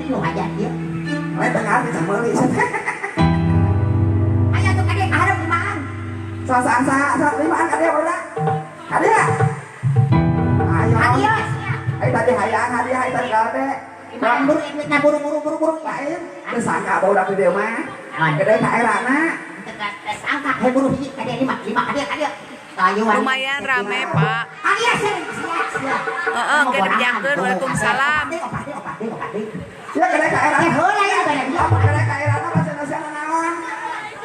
lu aja dia. Lain tengah di cemeli. Ayo tuh kadek harap limaan. Sa limaan kadek udah. Kadek. Ayo. Hadiah. Ayo tadi hayang hadiah itu kadek. Limaan duitnya buru lain. Geus sangka bawa dapet dia mah. Gede ka erana. Sangka he buru hiji kadek lima kadek. Lumayan rame Pak. Hadiah sih. Nggak dijangkeun. Waalaikumsalam. Sia gede ka erana. Heula ya gede dia. Gede ka erana bahasa Indonesia naon?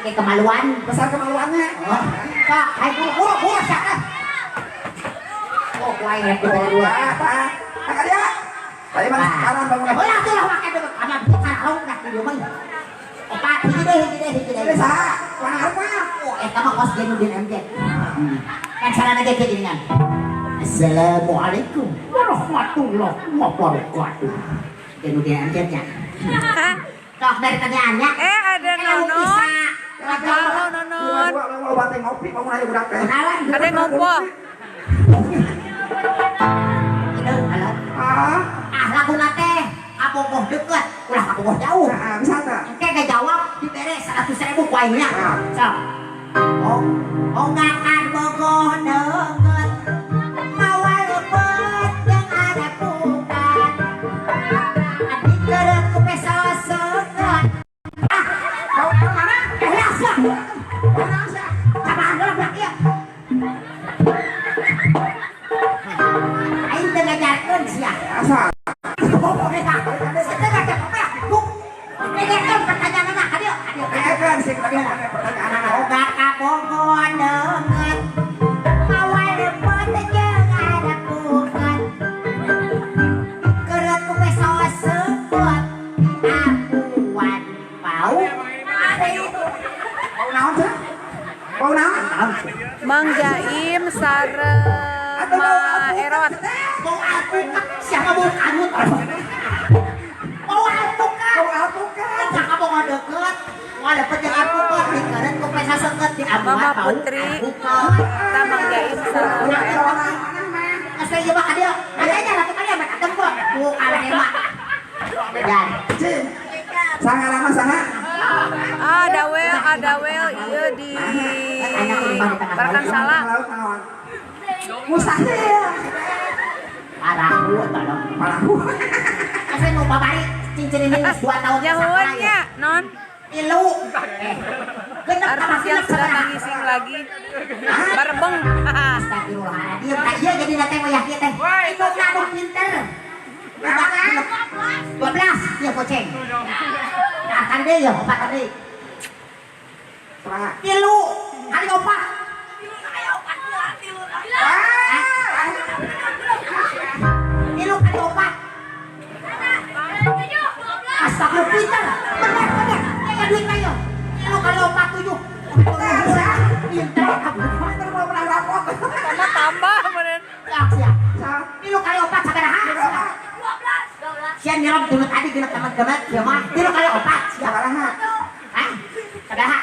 Kayak kemaluan. Besar kemaluannya. Kak, ayo buru siapa? Oh, kuai ya Dua apa? Angkat dia. Tadi mana sekarang bangun. Heula tuh lah pakai dulu. Ama bukan haung dah di rumah. Opat hiji deh. Ini saha? Kurang harap mah. Oh, eta mah kos Jainuddin MJ. Kan sarana ge kieu geuningan. Assalamualaikum warahmatullahi wabarakatuh. Jainuddin MJ nya. Tok dari pertanyaannya. Ada Nonon. Halo Nonon. Mau banting ngopi, mau ayo budak teh. Kenalan. Ada ngopo. Itu halo. Laguna teh kabogoh deket, ulah kabogoh jauh. Bisa tak? Engke ngejawab dibere 100.000 ku aingnya. Sok. Oh ngakan bogoh deket. Mawa leupeut jeung ada pukat. Adik keureup ku peso seukeut. Kau mana? Biasa. Sabaan heula blak ieu. Aing teu ngajarkeun sia. Asal. Kan sih tadi ada pertanyaan Oga kabogoh deket. Mawa leupeut jeung ada pukat. Keureup ku peso seukeut. Apuan pau. Bau naon sih? Bau naon? Mang Jaim sarema Erot. Bau alpukat. Siapa bau kanut? Bau alpukat. Bau alpukat. Cak kabogoh deket. Mawa leupeut jeung alpukat. Keureup ku peso seukeut. Di apuan Mama pau. Putri. Alpukat. Kita Mang Jaim sarema Erot. Asal ieu mah dia. Adanya ratu kali ya adem kok. Ku kalah hemat. Dan Cing. Sangat lama sangat. Ada wel ieu di Barkan Salah. Mustahil. parahu tolong. Parahu. Asal nu babari cincin ini 2 tahun Nyahuannya non. Ilu. Genep Artis yang sedang mengising lagi. Barbeng. Astagfirullahaladzim. Tak iya jadi nanti mau yakin teh. Itu nanu pinter. 12 ya poceng. Nah tadi ya 4 tadi. Tilu kali 4. Tilu kali 4. Astagfirullah pinter. Benar. Kayak duit ayo. Tilu kali 4 7. Pinter kamu. Pinter mau menang rapot. Karena tambah bener. Siap. Tilu kali 4 sabaraha? 12. Sian nyerap dulu tadi genep teman-teman. Ya mah. Tilu kali 4 sabaraha? Hah? Sabaraha?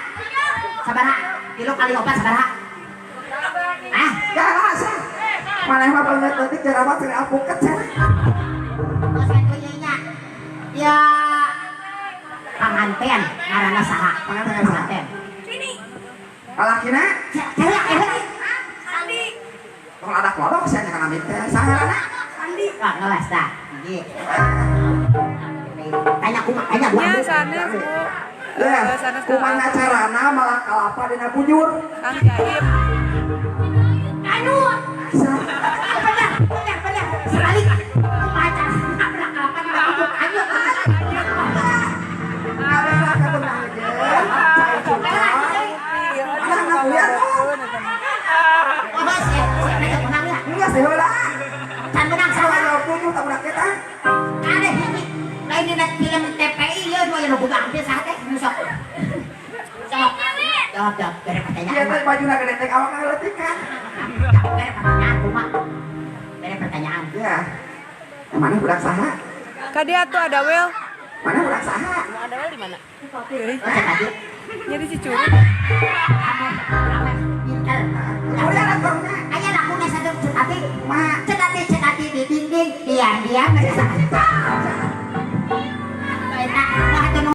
Sabaraha? Tilu kali 4 sabaraha? Hah? Jangan sih. Mana yang mau ngetik jerawat dari alpukat sih? Terus yang punyanya ya panganten ngaranna saha? Panganten. Alakina? Saya Sandi. Kalau ada kodok saya jangan ambil teh. Saya Sandi. Ah, ngeles dah. Tanya kumaha tanya gua. Ya sanes Bu. sanes kumaha carana malah kalapa dina bujur. Kang Jaim. Anu. Benar. Sekali. Kumaha carana nabrak kalapa dina bujur. Ayo. Ada lah kebenar aja. Cai cuka. Oh, bos, saya menang ya. Enggak sih lah. Can menang sama Kalau bujur tak benar kita. ada ini. Lain di film TPI ya dua yang buka dia saat teh sok. Jawab dari Dia pertanyaan. teh baju nak gede awak ngeletik kan. Dari pertanyaan cuma. Dari pertanyaan. Ya. Yang mana budak saha? Kadia tuh ada wel. Mana budak saha? Ada wel di mana? Cek aja. Jadi si Curi. Pinter. Oh ya nak barunya. Aya lakunya satu cekati. Cekati di dinding. Diam. Sabaraha.